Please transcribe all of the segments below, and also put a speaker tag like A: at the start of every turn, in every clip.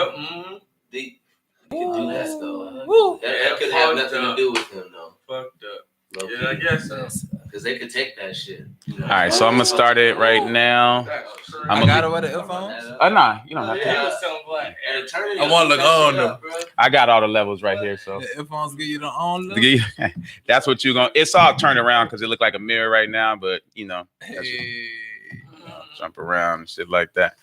A: Yep. They could do that though. That could have nothing to do with him though. Fucked up. Yeah, I guess so. Because they could take that shit. You know? All right, so I'm gonna start it right now.
B: I got it with the earphones.
A: Nah, you don't have to. I want to look on them. I got all the levels right here, so
B: the earphones give you the on look.
A: That's what you gonna. It's all turned around because it look like a mirror right now, but you know, jump around and shit like that.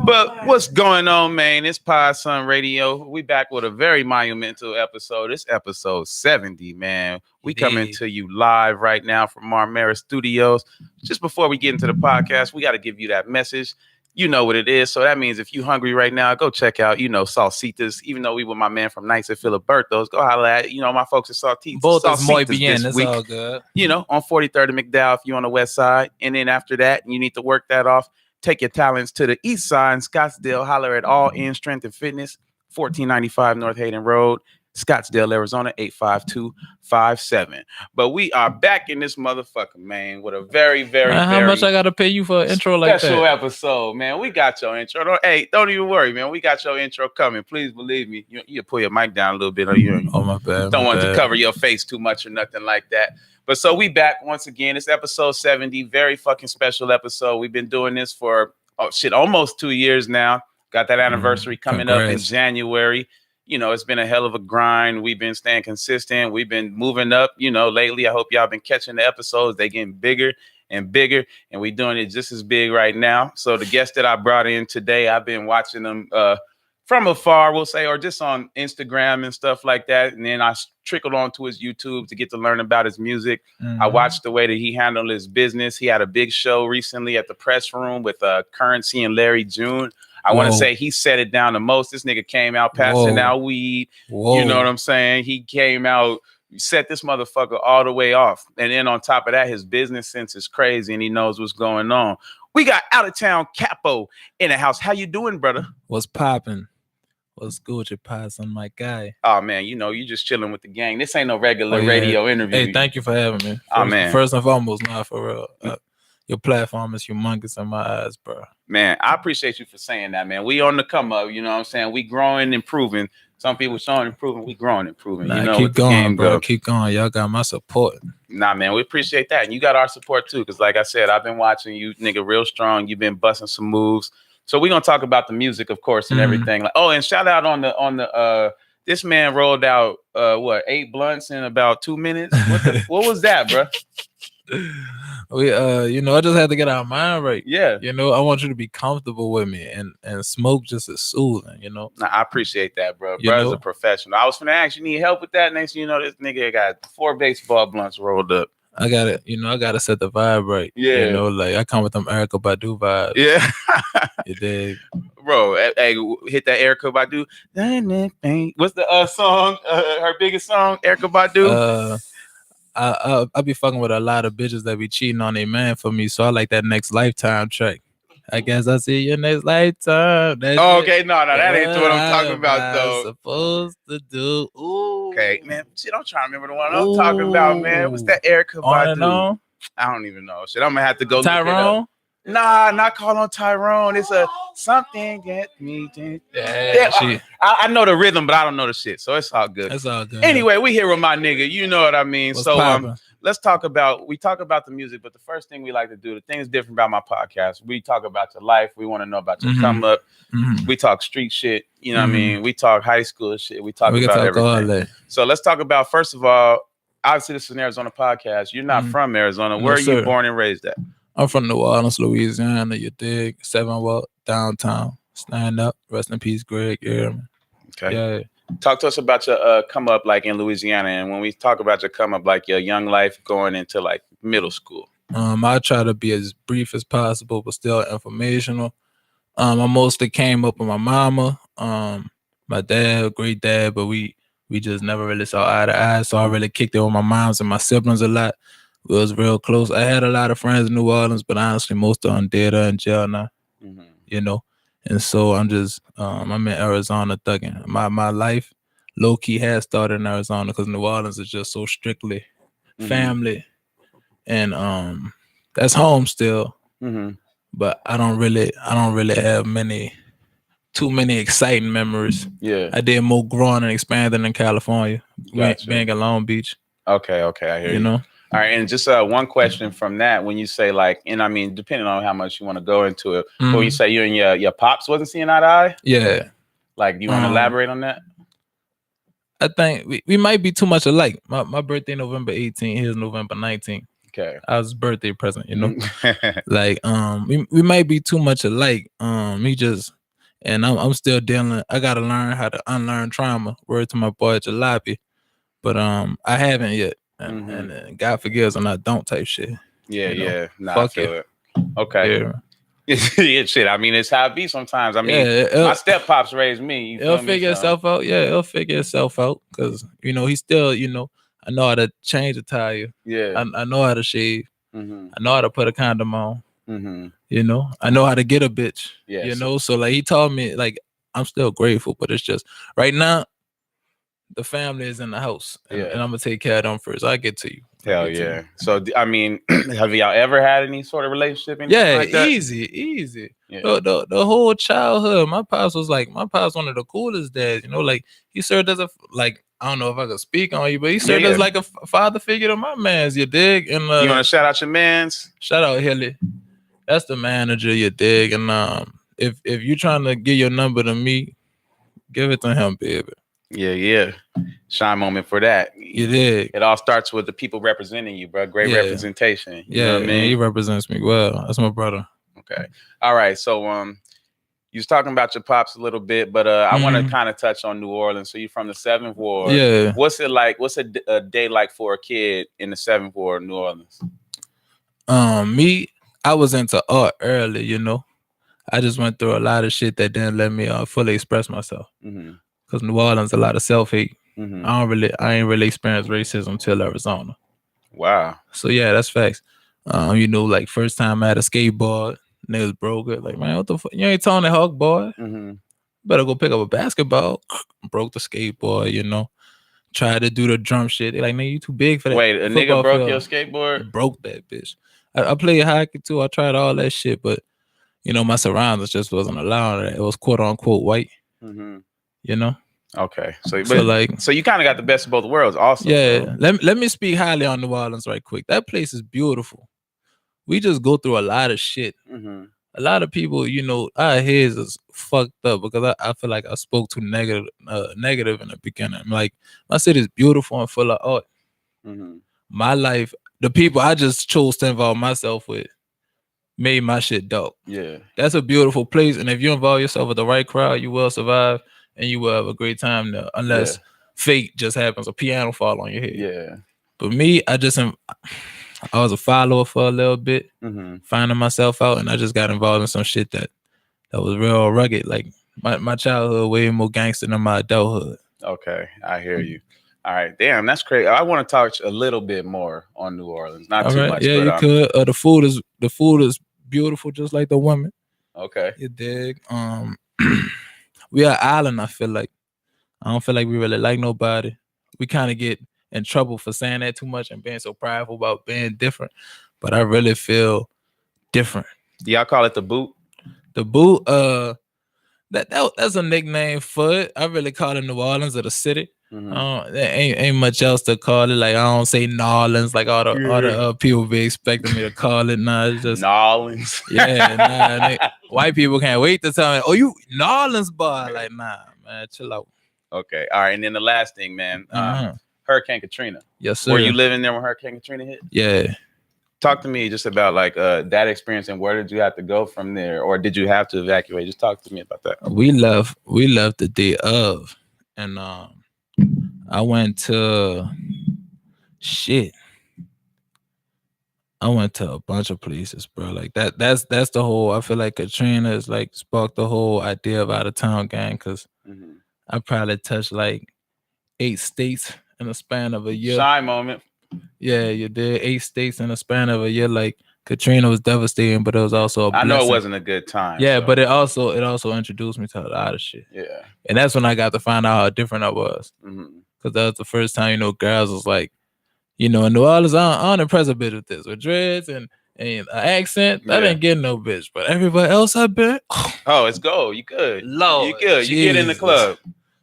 A: But what's going on, man? It's Pod Sun Radio. We back with a very monumental episode. It's episode 70, man. We coming to you live right now from Marmara Studios. Just before we get into the podcast, we got to give you that message. You know what it is. So that means if you hungry right now, go check out, Salsitas. Even though we with my man from Nights at Filiberto's, go holla at, my folks at Salsitas.
B: Both is muy bien. It's all good.
A: On 43rd and McDowell if you're on the west side. And then after that, you need to work that off. Take your talents to the east side in Scottsdale. Holler at All In Strength and Fitness, 1495 North Hayden Road, Scottsdale, Arizona, 85257. But we are back in this motherfucker, man, with a very, very,
B: how much I gotta pay you for an intro like that?
A: Special episode, man. We got your intro. Don't even worry, man. We got your intro coming. Please believe me. You pull your mic down a little bit.
B: Oh, my bad.
A: Don't want to cover your face too much or nothing like that. But so we back once again. It's episode 70, very fucking special episode. We've been doing this for almost 2 years now. Got that anniversary coming up in January. It's been a hell of a grind. We've been staying consistent. We've been moving up, lately. I hope y'all been catching the episodes. They getting bigger and bigger, and we doing it just as big right now. So the guest that I brought in today, I've been watching them from afar, we'll say, or just on Instagram and stuff like that. And then I trickled onto his YouTube to get to learn about his music. I watched the way that he handled his business. He had a big show recently at the Press Room with Currency and Larry June. I want to say he set it down the most. This nigga came out passing out weed. You know what I'm saying? He came out, set this motherfucker all the way off. And then on top of that, his business sense is crazy and he knows what's going on. We got out of town Kapo in the house. How you doing, brother?
B: What's popping? What's good with your pods on my guy?
A: Oh, man, you just chilling with the gang. This ain't no regular radio interview.
B: Hey, thank you for having me. First and foremost, not for real. Your platform is humongous in my eyes, bro.
A: Man, I appreciate you for saying that, man. We on the come up, you know what I'm saying? We growing, improving. Some people showing improving. We growing, improving.
B: Nah, keep going, bro. Keep going. Y'all got my support.
A: Nah, man, we appreciate that. And you got our support, too, because like I said, I've been watching you, nigga, real strong. You've been busting some moves. So we're gonna talk about the music, of course, and everything. And shout out on the this man rolled out 8 blunts in about 2 minutes. What was that, bro?
B: I just had to get our mind right.
A: Yeah.
B: I want you to be comfortable with me and smoke just as soothing,
A: Nah, I appreciate that, bro. Bro's a professional. I was finna ask, you need help with that? Next, this nigga got 4 baseball blunts rolled up.
B: I got it. I got to set the vibe right.
A: Yeah.
B: I come with them Erykah Badu vibes.
A: Yeah.
B: You dig?
A: Bro, hey, hit that Erykah Badu. What's the song? Her biggest song, Erykah Badu?
B: I be fucking with a lot of bitches that be cheating on their man for me. So I like that Next Lifetime track. I guess I see your next lifetime.
A: Okay, no, that ain't what I'm talking about, though.
B: Supposed to do. Ooh.
A: Okay, man. Shit, I'm trying to remember the one I'm talking about, man. What's that Erykah Badu? I don't even know. Shit, I'm gonna have to go.
B: Tyrone?
A: Nah, not call on Tyrone. It's a something get me. I know the rhythm, but I don't know the shit. So it's all good.
B: It's all good.
A: Anyway, we here with my nigga. You know what I mean.
B: What's
A: so let's talk about the music, but the first thing we like to do, the thing is different about my podcast. We talk about your life. We want to know about your come up. We talk street shit. You know what I mean? We talk high school shit. We talk about everything. So let's talk about, first of all, obviously this is an Arizona podcast. You're not from Arizona. Where are you born and raised at?
B: I'm from New Orleans, Louisiana. You dig? 7 Walk, downtown. Stand up. Rest in peace, Greg. Yeah.
A: Okay.
B: Yeah.
A: Talk to us about your come up like in Louisiana. And when we talk about your come up, like your young life going into like middle school.
B: I try to be as brief as possible, but still informational. I mostly came up with my mama, my dad, great dad, but we just never really saw eye to eye. So I really kicked it with my moms and my siblings a lot. We was real close. I had a lot of friends in New Orleans, but honestly, most of them dead or in jail now. And so I'm just, I'm in Arizona thugging. My life low-key has started in Arizona because New Orleans is just so strictly family. And that's home still. But I don't really have many too many exciting memories.
A: Yeah.
B: I did more growing and expanding in California,
A: Gotcha.
B: being in Long Beach.
A: Okay, I hear you.
B: You know,
A: All right, and just one question from that: when you say like, and I mean, depending on how much you want to go into it, but when you say you and your pops wasn't seeing eye to eye,
B: yeah.
A: like, do you want to elaborate on that?
B: I think we might be too much alike. My birthday November 18th, his November 19th.
A: Okay.
B: I was birthday present, you know. Like we might be too much alike. He just and I'm still dealing. I gotta learn how to unlearn trauma. Word to my boy Jalopy. But I haven't yet. And God forgives and I don't type shit.
A: Yeah,
B: you know?
A: yeah. Nah,
B: Fuck
A: I feel
B: it.
A: it. Okay.
B: Yeah.
A: Yeah, shit. I mean, it's how it be sometimes. I mean, my step pops raised me.
B: It'll figure itself out. Yeah, it'll figure itself out. Cause he's still, I know how to change a tire.
A: Yeah.
B: I know how to shave. I know how to put a condom on. I know how to get a bitch.
A: Yes.
B: So like he told me, like, I'm still grateful, but it's just right now the family is in the house, and I'm gonna take care of them first. I get to you.
A: Hell yeah. So I mean, have y'all ever had any sort of relationship?
B: Yeah,
A: like that?
B: easy.
A: Yeah.
B: The whole childhood, my pops was one of the coolest dads. Like he served as I don't know if I could speak on you, but he served as like a father figure to my mans. You dig? And
A: you want to shout out your mans?
B: Shout out Hilly. That's the manager. You dig? And if you trying to give your number to me, give it to him, baby.
A: Yeah. Shine moment for that.
B: You dig?
A: It all starts with the people representing you, bro. Great representation. You know what I mean?
B: He represents me well. That's my brother.
A: Okay. All right. So you was talking about your pops a little bit, but I want to kind of touch on New Orleans. So you're from the 7th Ward.
B: Yeah.
A: What's it like? What's a day like for a kid in the 7th Ward, New Orleans?
B: Me, I was into art early. I just went through a lot of shit that didn't let me fully express myself. Because New Orleans, a lot of self-hate. I ain't really experienced racism till Arizona.
A: Wow.
B: So yeah, that's facts. Like first time I had a skateboard, niggas broke it. Like, man, what the fuck? You ain't Tony Hawk, boy. Better go pick up a basketball. Broke the skateboard, Tried to do the drum shit. They like, man, you too big for that.
A: Wait, a nigga broke your skateboard?
B: Broke that bitch. I played hockey too. I tried all that shit, but my surroundings just wasn't allowing it. It was quote unquote white.
A: Okay. So you kind of got the best of both worlds also.
B: Yeah. Let me speak highly on New Orleans right quick. That place is beautiful. We just go through a lot of shit. A lot of people, our heads is fucked up because I feel like I spoke too negative in the beginning. Like, my city is beautiful and full of art. My life, the people I just chose to involve myself with made my shit dope.
A: Yeah.
B: That's a beautiful place. And if you involve yourself with the right crowd, you will survive and you will have a great time there, unless fate just happens, a piano fall on your head.
A: Yeah.
B: But me, I was a follower for a little bit, finding myself out, and I just got involved in some shit that was real rugged. Like my childhood way more gangster than my adulthood.
A: Okay, I hear you. All right, damn, that's crazy. I want to touch a little bit more on New Orleans, not too much.
B: Yeah,
A: but,
B: you could. The food is beautiful, just like the women.
A: Okay,
B: you dig. We are an island. I feel like I don't feel like we really like nobody. We kind of get in trouble for saying that too much and being so prideful about being different. But I really feel different.
A: Y'all call it the boot?
B: The boot, that's a nickname for it. I really call it New Orleans or the city. There ain't much else to call it. Like, I don't say Nolans like all the people be expecting me to call it. Nah, it's just
A: Nolans.
B: Yeah, white people can't wait to tell me, oh, you Nolans boy. Like, nah, man, chill out.
A: Okay, all right. And then the last thing, man, Hurricane Katrina.
B: Yes, sir.
A: Were you living there when Hurricane Katrina hit?
B: Yeah.
A: Talk to me just about like that experience and where did you have to go from there, or did you have to evacuate? Just talk to me about that.
B: We left the day of, and I went to I went to a bunch of places, bro. Like that's the whole. I feel like Katrina is like sparked the whole idea of out of town gang, because I probably touched like 8 states in the span of a year.
A: Shine moment.
B: Yeah, you did 8 states in the span of a year. Like, Katrina was devastating, but it was also a blessing.
A: I know it wasn't a good time.
B: Yeah, so. But it also introduced me to a lot of shit.
A: Yeah,
B: and that's when I got to find out how different I was. Because that was the first time, girls was like, in New Orleans, I don't impress a bit with this, with dreads and And an accent, I
A: Yeah.
B: didn't get no bitch. But everybody else I been,
A: Oh, it's gold. You good.
B: Lord,
A: You good. You get in the
B: Jesus.
A: club.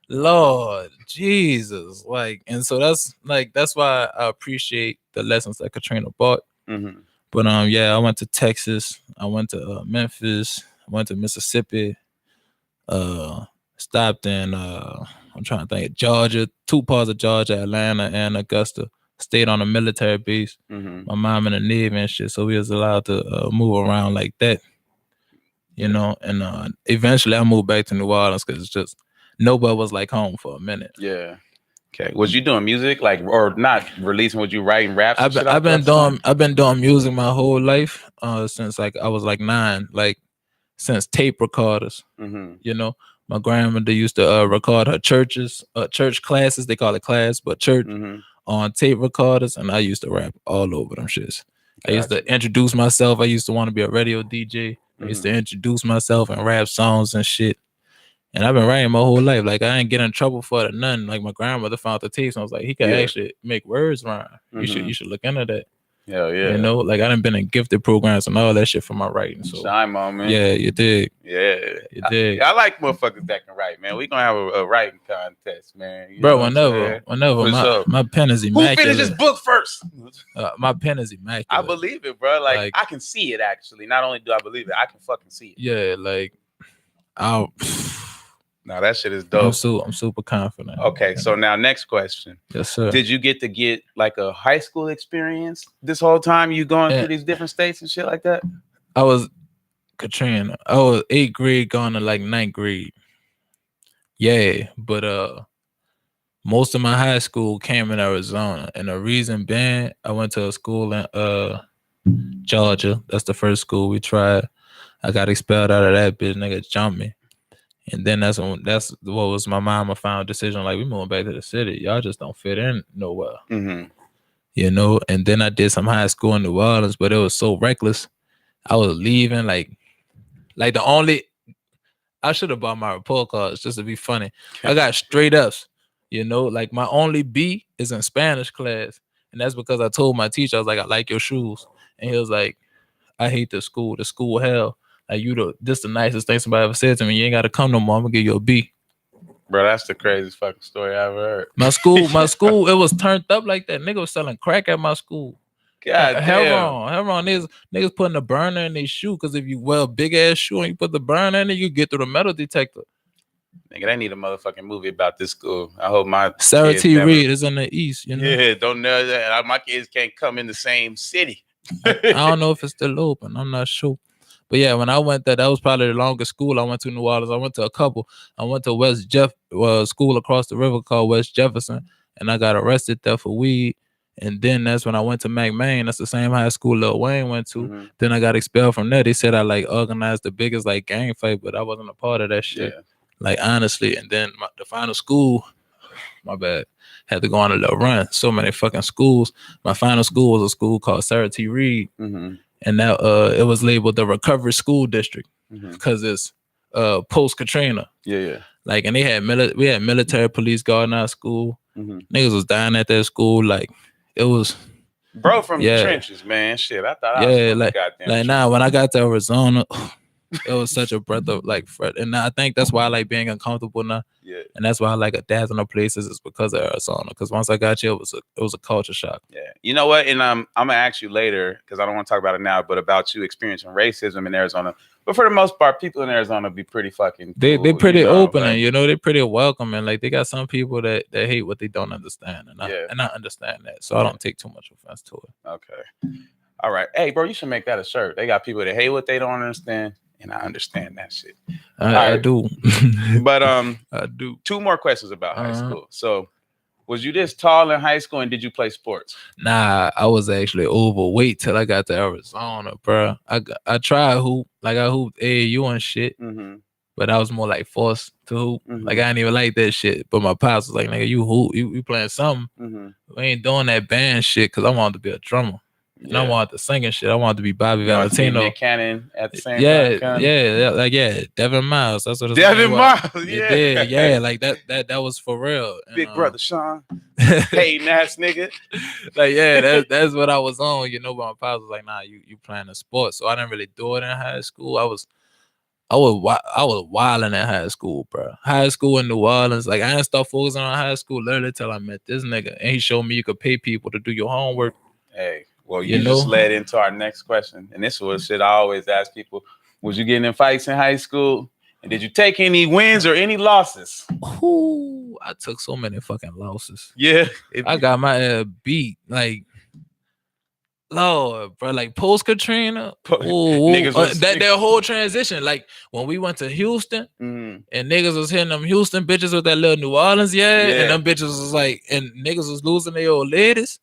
B: Lord Jesus, like, and so that's why I appreciate the lessons that Katrina brought.
A: Mm-hmm.
B: But yeah, I went to Texas, I went to Memphis, I went to Mississippi, stopped in I'm trying to think, Georgia, 2 parts of Georgia, Atlanta and Augusta. Stayed on a military base.
A: Mm-hmm.
B: My mom in the Navy and shit, so we was allowed to move around like that, you know. And eventually, I moved back to New Orleans because it's just nobody was like home for a minute.
A: Yeah. Okay. Was you doing music, like, or not releasing? Was you writing raps? And shit
B: I've been
A: throughout
B: doing I've been doing music my whole life, since like I was like 9, like since tape recorders.
A: the time? Mm-hmm.
B: You know, my grandmother used to record her church classes. They call it class, but church
A: Mm-hmm.
B: on tape recorders, and I used to rap all over them shits. I used to
A: Gotcha.
B: introduce myself. I used to want to be a radio DJ. I used to introduce myself and rap songs and shit. And I've been writing my whole life. Like, I ain't get in trouble for it or nothing. Like, my grandmother found the tapes and I was like, he can
A: Yeah.
B: actually make words rhyme. You should look into that.
A: Hell yeah.
B: You know, like I done been in gifted programs and all that shit for my writing. So
A: Shine on, man.
B: yeah, you dig.
A: Yeah.
B: You dig.
A: I like motherfuckers that can write, man. We gonna have a writing contest, man. You
B: Bro,
A: know what I'm saying?
B: whenever
A: For sure.
B: my pen is
A: Who
B: immaculate.
A: finished this book first?
B: My pen is immaculate.
A: I believe it, bro. Like,
B: Like-
A: I can see it actually. Not only do I believe it, I can fucking see it.
B: Yeah, like
A: No, that shit is dope.
B: I'm super confident.
A: Okay, so now next question.
B: Yes, sir.
A: Did you get to get like a high school experience this whole time you going through these different states and shit like that?
B: I was Katrina. I was 8th grade going to like 9th grade. Yeah, but most of my high school came in Arizona, and the reason being, I went to a school in Georgia. That's the first school we tried. I got expelled out of that bitch. Nigga jumped me. And then that's what was my mama final decision. Like, we moving back to the city. Y'all just don't fit in nowhere.
A: Mm-hmm.
B: You know? And then I did some high school in New Orleans, but it was so reckless. I was leaving like the only I should have bought my report cards just to be funny. I got straight ups, you know, like my only B is in Spanish class. And that's because I told my teacher, I was like, I like your shoes. And he was like, I hate the school hell. Like, this the nicest thing somebody ever said to me. You ain't gotta come no more. I'm gonna give you a B.
A: Bro, that's the craziest fucking story I ever heard.
B: My school, it was turned up like that. Nigga was selling crack at my school.
A: God damn.
B: Heroin. Niggas putting the burner in their shoe, because if you wear a big ass shoe and you put the burner in it, you get through the metal detector.
A: Nigga, they need a motherfucking movie about this school. I hope my
B: Sarah
A: kids
B: T.
A: never-
B: Reid is in the East, you know.
A: Yeah, don't know that. My kids can't come in the same city.
B: I don't know if it's still open. I'm not sure. But yeah, when I went there, that was probably the longest school I went to in New Orleans. I went to a couple. I went to school across the river called West Jefferson, and I got arrested there for weed. And then that's when I went to McMain. That's the same high school Lil Wayne went to.
A: Mm-hmm.
B: Then I got expelled from there. They said I like organized the biggest like gang fight, but I wasn't a part of that shit.
A: Yeah.
B: Like, honestly. And then the final school, my bad, had to go on a little run. So many fucking schools. My final school was a school called Sarah T. Reid.
A: Mm-hmm.
B: And now it was labeled the Recovery School District because it's post Katrina.
A: Yeah.
B: Like, and we had military police guarding our school.
A: Mm-hmm.
B: Niggas was dying at that school. Like, it was.
A: Bro, from the trenches, man. Shit, I thought I was from the goddamn trenches.
B: Now when I got to Arizona, it was such a breath of like fresh. And I think that's why I like being uncomfortable now.
A: Yeah.
B: And that's why I like adapting to places, is because of Arizona. Because once I got here, it was a culture shock.
A: Yeah. You know what? And I'm gonna ask you later, because I don't want to talk about it now, but about you experiencing racism in Arizona. But for the most part, people in Arizona be pretty fucking
B: They
A: cool,
B: pretty open,
A: like,
B: and you know, they're pretty welcoming. Like, they got some people that hate what they don't understand, and I understand that, so I don't take too much offense to it.
A: Okay. All right. Hey, bro, you should make that a shirt. They got people that hate what they don't understand, and I understand that shit.
B: I do.
A: But
B: I do.
A: 2 more questions about high school. So, was you this tall in high school, and did you play sports?
B: Nah, I was actually overweight till I got to Arizona, bro. I tried hoop, like I hooped AAU and shit, but I was more like forced to hoop. Like, I didn't even like that shit. But my pops was like, nigga, you hoop, you playing something. We ain't doing that band shit, because I wanted to be a drummer. and I wanted to sing and shit. I wanted to be Bobby
A: You want to be
B: Valentino.
A: Nick Cannon at the same
B: Yeah,
A: time.
B: Devin Miles. That's what his
A: Devin
B: name was.
A: Miles.
B: It
A: Yeah,
B: did. Yeah, like that was for real. And,
A: Big brother Sean, hating ass nigga.
B: Like yeah, that's what I was on. You know, but my pops was like, nah, you playing a sport. So I didn't really do it in high school. I was wilding in high school, bro. High school in New Orleans. Like I didn't start focusing on high school literally till I met this nigga, and he showed me you could pay people to do your homework.
A: Hey, well, you just led into our next question, and this was shit I always ask people: was you getting in fights in high school, and did you take any wins or any losses?
B: Ooh, I took so many fucking losses.
A: Yeah,
B: I got my ass beat like. Lord, bro, like post Katrina, that whole transition. Like when we went to Houston, and niggas was hitting them Houston bitches with that little New Orleans, and them bitches was like, and niggas was losing their old ladies,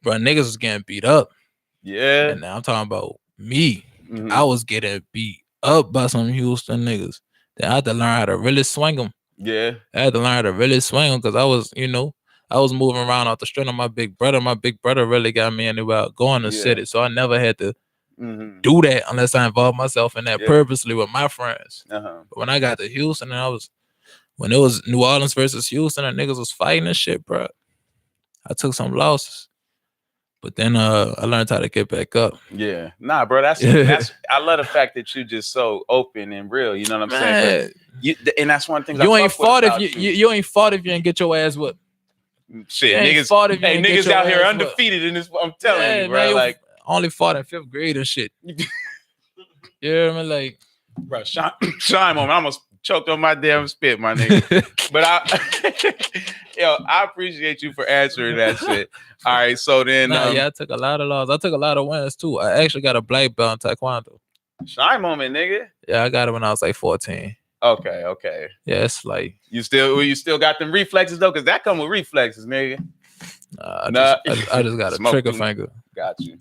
B: bro. Niggas was getting beat up, and now I'm talking about me. I was getting beat up by some Houston niggas. Then I had to learn how to really swing them. I had to learn how to really swing them because I was, I was moving around off the strength of my big brother. My big brother really got me into going to city. So I never had to do that unless I involved myself in that purposely with my friends. But when I got to Houston and when it was New Orleans versus Houston and niggas was fighting and shit, bro, I took some losses. But then I learned how to get back up.
A: Yeah. Nah, bro, that's I love the fact that you just so open and real. You know what I'm saying? But and that's one thing
B: you ain't fought if you ain't fought if you ain't get your ass whipped.
A: Shit, niggas out here undefeated in this. I'm telling you, bro. Man, like
B: only fought in 5th grade and shit. You hear me? Like,
A: bro, Sean moment. I almost choked on my damn spit, my nigga. But I appreciate you for answering that shit. All right, so then,
B: I took a lot of losses. I took a lot of wins too. I actually got a black belt in Taekwondo.
A: Shy moment, nigga.
B: Yeah, I got it when I was like 14.
A: Okay.
B: Yeah, it's like
A: you still got them reflexes though, because that come with reflexes, nigga.
B: I just got a trigger finger.
A: Got you.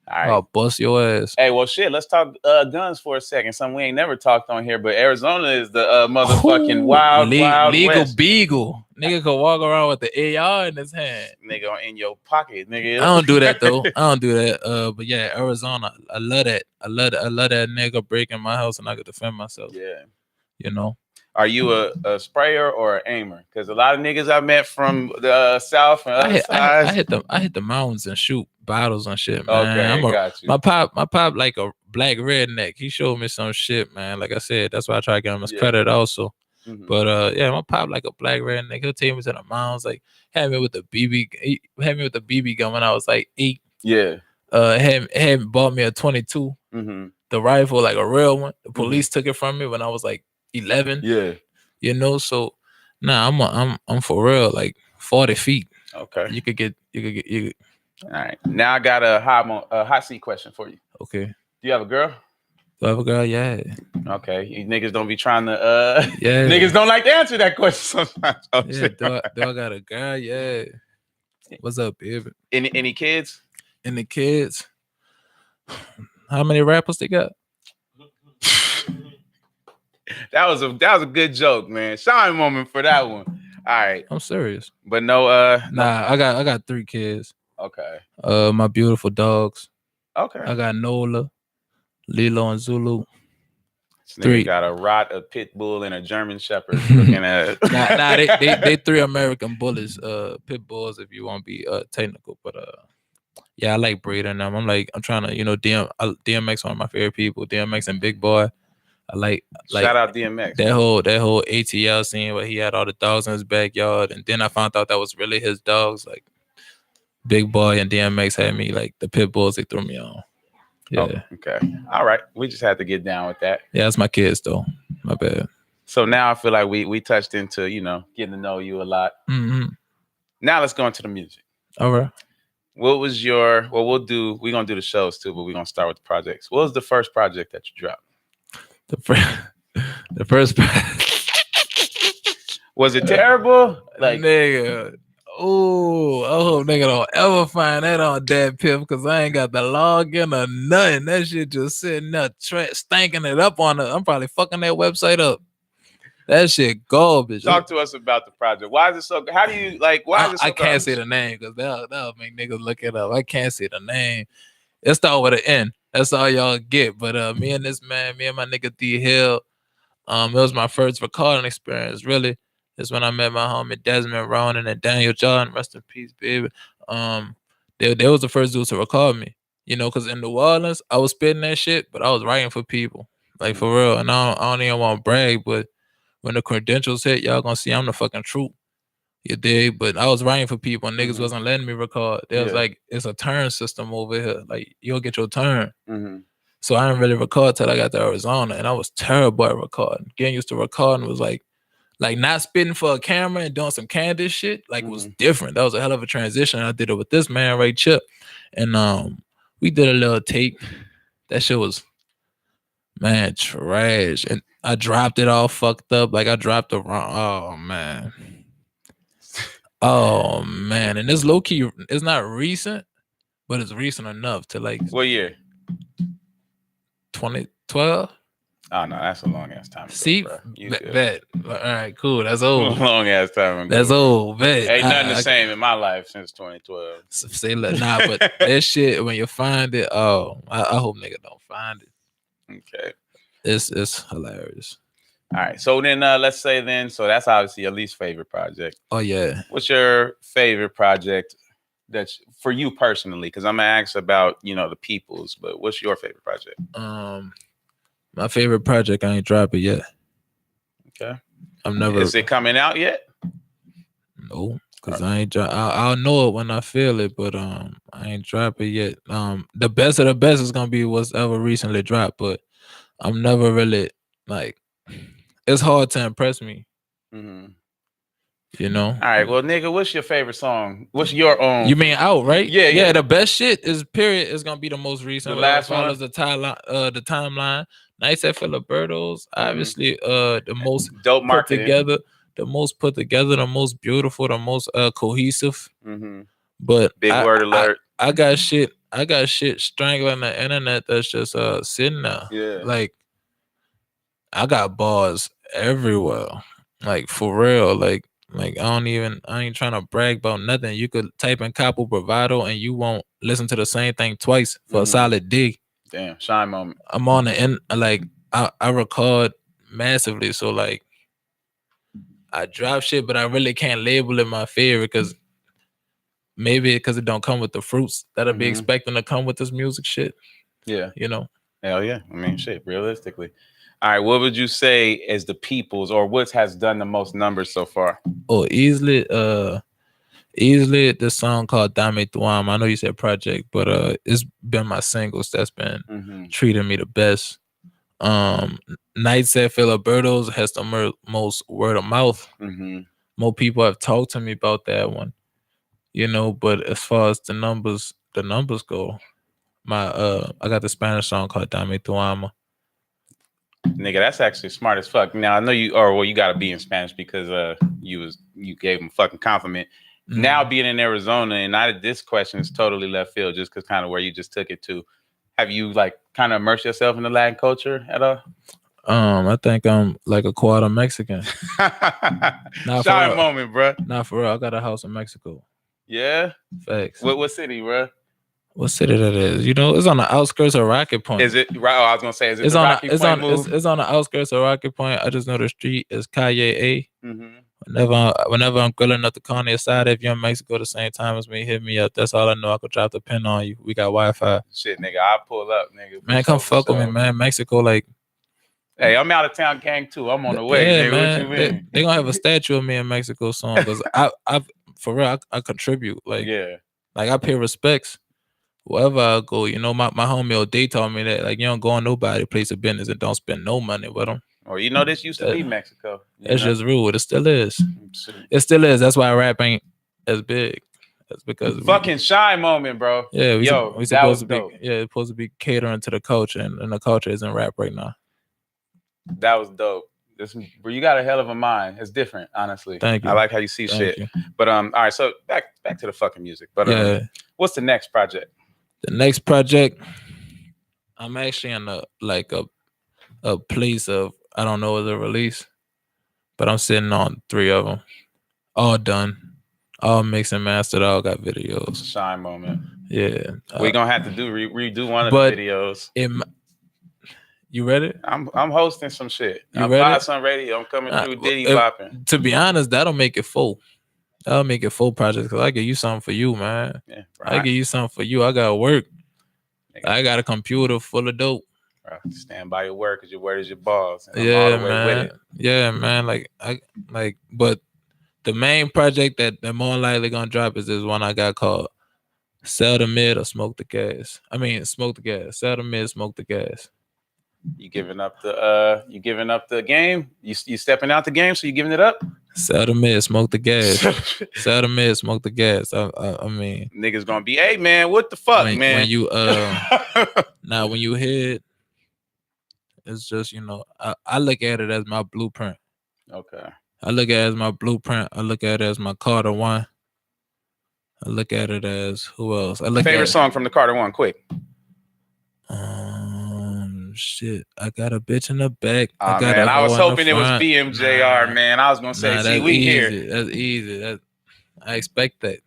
A: All right.
B: I'll bust your ass.
A: Hey, well, shit. Let's talk guns for a second. Something we ain't never talked on here, but Arizona is the motherfucking wild
B: legal
A: west.
B: beagle. Nigga could walk around with the AR in his hand.
A: Nigga in your pocket, nigga.
B: I don't do that though. I don't do that. But yeah, Arizona. I love that. I love that nigga breaking my house and I could defend myself.
A: Yeah.
B: You know.
A: Are you a sprayer or an aimer? Because a lot of niggas I met from the south and other sides.
B: I hit the mountains and shoot bottles and shit, man.
A: Okay, got you.
B: My pop like a black redneck. He showed me some shit, man. Like I said, that's why I try to give him his credit also. But yeah, my pop like a black redneck. He'll take me to the mountains. Like had me with the BB gun when I was like 8.
A: Yeah.
B: Had bought me a 22. The rifle, like a real one. The police took it from me when I was like 11.
A: Yeah.
B: You know, so I'm for real, like 40 feet.
A: Okay.
B: You could get.
A: All right. Now I got a hot seat question for you.
B: Okay.
A: Do you have a girl?
B: Do I have a girl? Yeah.
A: Okay. You niggas don't be trying to yeah. Niggas don't like to answer that question sometimes.
B: Yeah, do I got a girl? Yeah. What's up, baby?
A: Any kids?
B: Any kids? How many rappers they got?
A: That was a good joke, man. Shine moment for that one. All right.
B: I'm serious.
A: But no
B: nah, I got 3 kids.
A: Okay.
B: My beautiful dogs.
A: Okay.
B: I got Nola, Lilo, and Zulu.
A: This nigga got a rot, a pit bull, and a German shepherd looking at
B: they 3 American bullies, pit bulls if you want to be technical, but yeah, I like breeding them. I'm trying to, DMX one of my favorite people, DMX and Big Boy. I like
A: shout out DMX.
B: That whole ATL scene where he had all the dogs in his backyard, and then I found out that was really his dogs. Like Big Boy and DMX had me like the pit bulls. They threw me on. Yeah.
A: Oh, okay. All right. We just had to get down with that.
B: Yeah, that's my kids though. My bad.
A: So now I feel like we touched into getting to know you a lot. Now let's go into the music.
B: All right.
A: What was your? Well, we're gonna do the shows too, but we're gonna start with the projects. What was the first project that you dropped?
B: The first
A: was it terrible? Like
B: nigga, I hope nigga don't ever find that on Dad Piff because I ain't got the login or nothing. That shit just sitting there stinking it up on it. I'm probably fucking that website up. That shit garbage.
A: Talk to us about the project. Why is it so? How do you like? Why is it so?
B: I can't say the name because that'll make niggas look it up. I can't say the name. It start with an N. That's all y'all get. But me and my nigga D Hill, it was my first recording experience. Really, it's when I met my homie Desmond Ronan and Daniel John. Rest in peace, baby. They was the first dudes to record me. You know, because in New Orleans, I was spitting that shit, but I was writing for people, like for real. And I don't even want to brag, but when the credentials hit, y'all gonna see I'm the fucking truth. You dig? But I was writing for people and niggas wasn't letting me record. They was like, it's a turn system over here. Like, you'll get your turn. So I didn't really record till I got to Arizona, and I was terrible at recording. Getting used to recording was like not spitting for a camera and doing some candid shit. Like, was different. That was a hell of a transition. I did it with this man, Ray Chip, and we did a little tape. That shit was, man, trash. And I dropped it all fucked up. Like, I dropped the wrong. Oh man. Oh man, and this low key, it's not recent, but it's recent enough to like.
A: What year?
B: 2012.
A: Oh no, that's a long ass time ago.
B: See, bet. All right, cool. That's old.
A: Long ass time ago.
B: That's old. Bet.
A: Ain't nothing the same in my life since 2012.
B: Say nah, but that shit when you find it, I hope nigga don't find it.
A: Okay.
B: It's hilarious.
A: All right, so then let's say then, so that's obviously your least favorite project.
B: Oh yeah.
A: What's your favorite project that's for you personally? Because I'm gonna ask about the people's, but what's your favorite project?
B: My favorite project, I ain't dropped it yet.
A: Okay.
B: I'm never.
A: Is it coming out yet?
B: No, because I ain't. I'll know it when I feel it, but I ain't dropped it yet. The best of the best is gonna be what's ever recently dropped, but I'm never really like. It's hard to impress me. You know.
A: All right. Well, nigga, what's your favorite song? What's your own?
B: You mean out, right?
A: Yeah.
B: The best shit is gonna be the most recent.
A: The last one
B: follows the timeline. Nice at Filiberto's. Obviously, the most
A: dope marketing.
B: Together, the most put together, the most beautiful, the most cohesive. But
A: big word alert.
B: I got shit strangling the internet that's just sitting there.
A: Yeah.
B: Like I got bars everywhere. Like for real. Like I ain't trying to brag about nothing. You could type in Kapo Bravado and you won't listen to the same thing twice for a solid day.
A: Damn, shine moment.
B: I'm on the end, like I record massively, so like I drop shit, but I really can't label it my favorite because maybe because it don't come with the fruits that I'd be expecting to come with this music shit.
A: Yeah.
B: Hell
A: yeah. I mean, shit, realistically. All right, what would you say is the people's or what has done the most numbers so far?
B: Oh, easily this song called Dame Tuam. I know you said project, but it's been my singles that's been treating me the best. Nights at Filiberto's has the most word of mouth. More people have talked to me about that one. But as far as the numbers go, I got the Spanish song called Dame Tuam.
A: Nigga, that's actually smart as fuck. Now I know you gotta be in Spanish because you gave him a fucking compliment. Now being in Arizona, and this question is totally left field just because kind of where you just took it to. Have you like kind of immersed yourself in the Latin culture at all?
B: I think I'm like a quarter Mexican.
A: Shy moment, bro.
B: Nah, for real. I got a house in Mexico.
A: Yeah?
B: Facts.
A: What city, bro?
B: What city that is? It's on the outskirts of Rocket Point.
A: Is it right? Oh, I was gonna say, is it Rocket Point move?
B: It's on the outskirts of Rocket Point. I just know the street is Calle A. Whenever I'm grilling up the carne asada, if you're in Mexico the same time as me, hit me up. That's all I know. I could drop the pin on you. We got Wi-Fi.
A: Shit, nigga, I'll pull up, nigga.
B: Man, come fuck with me, man. Mexico, like.
A: Hey, I'm out of town gang too. I'm on the way, nigga.
B: Man.
A: What you mean?
B: They gonna have a statue of me in Mexico soon because I for real, I contribute. Like, like I pay respects. Wherever I go, my homie O'Day told me that, like, you don't go on nobody place of business and don't spend no money with them.
A: Or this used to be Mexico.
B: That's just rude. It still is. It still is. That's why rap ain't as big. That's because
A: fucking shy moment, bro.
B: Yeah, we supposed to be dope. It's supposed to be catering to the culture, and the culture isn't rap right now.
A: That was dope. Bro, you got a hell of a mind. It's different, honestly.
B: Thank you.
A: I like how you see shit. But all right, so back to the fucking music. But what's the next project?
B: The next project, I'm actually in a place of I don't know the release. but I'm sitting on 3 of them, all done, all mixed and mastered, all got videos.
A: Shine moment.
B: Yeah,
A: We're gonna have to redo one of the
B: but
A: videos.
B: You ready?
A: I'm hosting some shit.
B: You
A: I'm
B: ready?
A: Some radio. I'm coming through Diddy bopping.
B: To be honest, that'll make it full. That'll make it full project because I give you something for you, man.
A: Yeah,
B: I give you something for you. I got work. Nigga. I got a computer full of dope.
A: Bro, stand by your word because your word is your boss. And
B: yeah,
A: I'm all the way
B: man.
A: with it.
B: Yeah, man. But the main project that more likely gonna drop is this one I got called Sell the Mid or Smoke the Gas. I mean, Smoke the Gas. Sell the Mid, Smoke the Gas.
A: You giving up the game? You stepping out the game, so you giving it up?
B: Sell the mid, smoke the gas. Sell the mid, smoke the gas. I mean,
A: niggas gonna be, hey man, what the fuck,
B: man? When you now when you hit, it's just I look at it as my blueprint.
A: Okay.
B: I look at it as my blueprint. I look at it as my Carter 1. I look at it as who else? I look
A: favorite song from the Carter 1, quick.
B: Shit, I got a bitch in the back.
A: I was hoping it was BMJR, man. I was gonna say, see, we
B: easy.
A: here.
B: That's easy. I expect that.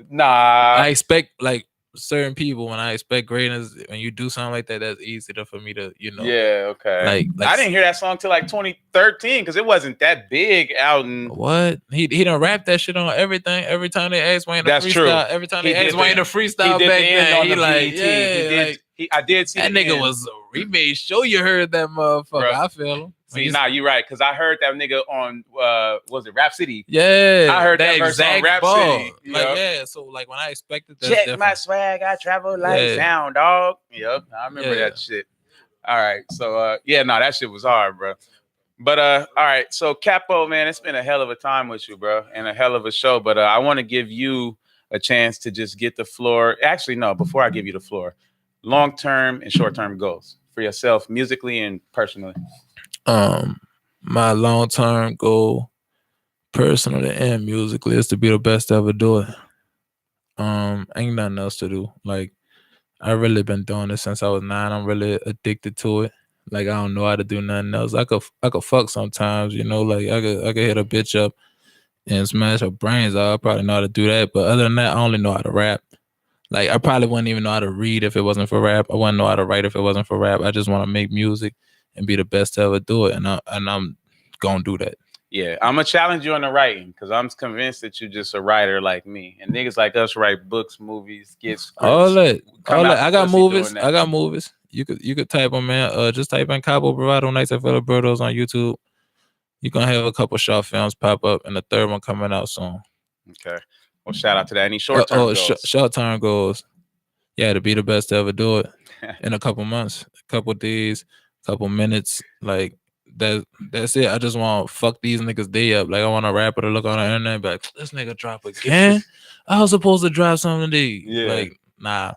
A: Nah,
B: I expect like certain people when I expect greatness. When you do something like that, that's easy for me to,
A: Yeah, okay. Like I didn't hear that song till like 2013 because it wasn't that big out in.
B: What he done rap that shit on everything. Every time they ask Wayne to freestyle,
A: true.
B: Every time they ask Wayne to freestyle back then, he like, yeah,
A: I did see
B: that nigga was. He made sure you heard that motherfucker. Bro. I feel him.
A: See, you're right because I heard that nigga on was it Rap City?
B: Yeah,
A: I heard that verse on Rap City.
B: Yeah, so like when I expected that.
A: Check different. My swag, I travel like sound dog. Yep, I remember that shit. All right, so that shit was hard, bro. But all right, so Kapo, man, it's been a hell of a time with you, bro, and a hell of a show. But I want to give you a chance to just get the floor. Actually, no, before I give you the floor. Long-term and short-term goals for yourself, musically and personally.
B: My long-term goal, personally and musically, is to be the best to ever do it. Ain't nothing else to do. Like, I really been doing this since I was 9. I'm really addicted to it. Like, I don't know how to do nothing else. I could fuck sometimes, like I could hit a bitch up and smash her brains out. I probably know how to do that. But other than that, I only know how to rap. Like, I probably wouldn't even know how to read if it wasn't for rap. I wouldn't know how to write if it wasn't for rap. I just want to make music and be the best to ever do it. And I'm going to do that. Yeah,
A: I'm going to challenge you on the writing because I'm convinced that you're just a writer like me. And niggas like us write books, movies, skits, scripts.
B: All that. I got movies. You could type them, man. Just type in Kapo Bravado Nights at Filiberto's on YouTube. You're going to have a couple short films pop up and the third one coming out soon.
A: Okay. Well, shout out to that. Any short-term goals?
B: Short-term goals. Yeah, to be the best to ever do it in a couple months, a couple days, couple minutes. Like, that's it. I just want to fuck these niggas day up. Like, I want a rapper to look on the internet and be like, this nigga drop again? I was supposed to drop something today.
A: Yeah.
B: Like, nah.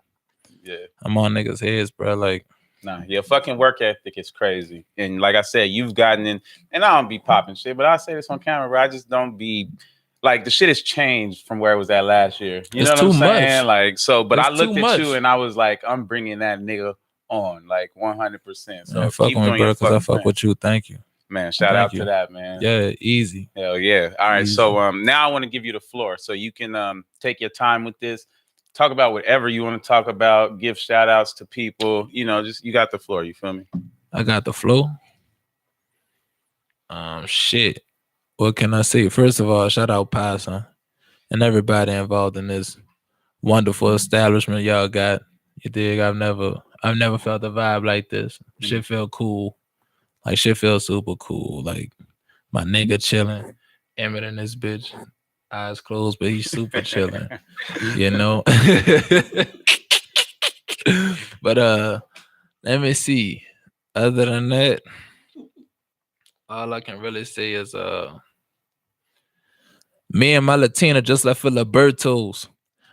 A: Yeah.
B: I'm on niggas' heads, bro. Like,
A: nah, your fucking work ethic is crazy. And like I said, you've gotten in, and I don't be popping shit, but I say this on camera, bro. I just don't be... Like, the shit has changed from where it was at last year. You know what I'm saying? Like, so, but I looked at you and I was like, I'm bringing that nigga on, like, 100%. So,
B: fuck with me, bro, because I fuck with you. Thank you.
A: Man, shout out to that, man.
B: Yeah, easy.
A: Hell yeah. All right, so now I want to give you the floor so you can take your time with this. Talk about whatever you want to talk about. Give shout outs to people. Just you got the floor. You feel me?
B: I got the floor. Shit. What can I say? First of all, shout out Pasa and everybody involved in this wonderful establishment y'all got. You dig? I've never felt a vibe like this. Shit feel cool. Like, shit feel super cool. Like, my nigga chilling. Emmett in this bitch. Eyes closed, but he's super chilling. But let me see. Other than that, all I can really say is me and my Latina just left Filiberto's.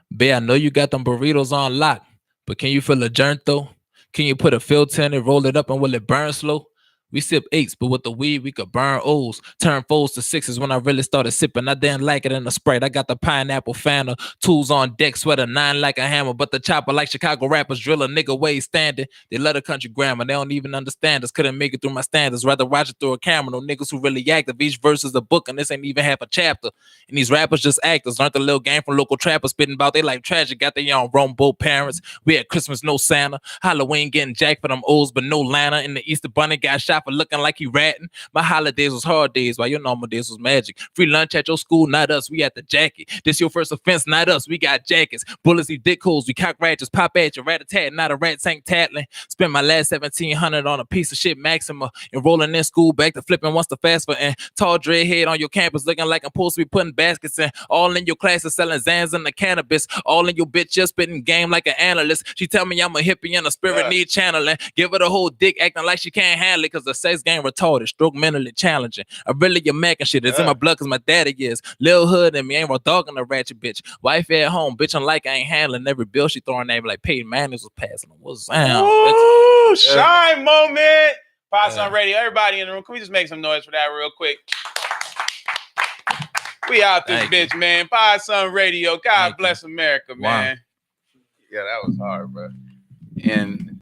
B: Bae, I know you got them burritos on lock, but can you feel a joint though? Can you put a filter in it, roll it up, and will it burn slow? We sip eights, but with the weed, we could burn O's. Turn fours to sixes when I really started sipping. I didn't like it in the Sprite. I got the pineapple Fanta. Tools on deck, sweater, 9 like a hammer. But the chopper like Chicago rappers drill a nigga way standing. They love the country grammar. They don't even understand us. Couldn't make it through my standards. Rather watch it through a camera. No niggas who really active. Each verse is a book, and this ain't even half a chapter. And these rappers just actors. Learned the little game from local trappers. Spitting about they life tragic. Got their own Rome boat parents. We had Christmas, no Santa. Halloween getting jacked for them O's, but no Lana. And the Easter Bunny got shot for looking like he ratting. My holidays was hard days, while your normal days was magic. Free lunch at your school, not us. We at the jacket. This your first offense, not us. We got jackets. Bullets, we dick holes. We cock ratchets. Pop at you. Rat-a-tat, not a rat tank tattling. Spent my last 1700 on a piece of shit Maxima. Enrolling in school, back to flipping once the fast for and tall dreadhead on your campus looking like I'm supposed to be putting baskets in. All in your classes selling Zans and the cannabis. All in your bitch just spitting game like an analyst. She tell me I'm a hippie and a spirit need channeling. Give her the whole dick acting like she can't handle it cause the sex game retarded. Stroke mentally challenging. I really get Mac and shit. It's in my blood cause my daddy is. Lil Hood and me ain't raw dog in a ratchet bitch. Wife at home, bitch. I'm like I ain't handling every bill she throwing name like Peyton Manning's was passing. What's down?
A: Ooh, shine moment. Pops on radio. Everybody in the room. Can we just make some noise for that real quick? We out this bitch, man. Pops on radio. God bless America, man. Yeah, that was hard, bro. And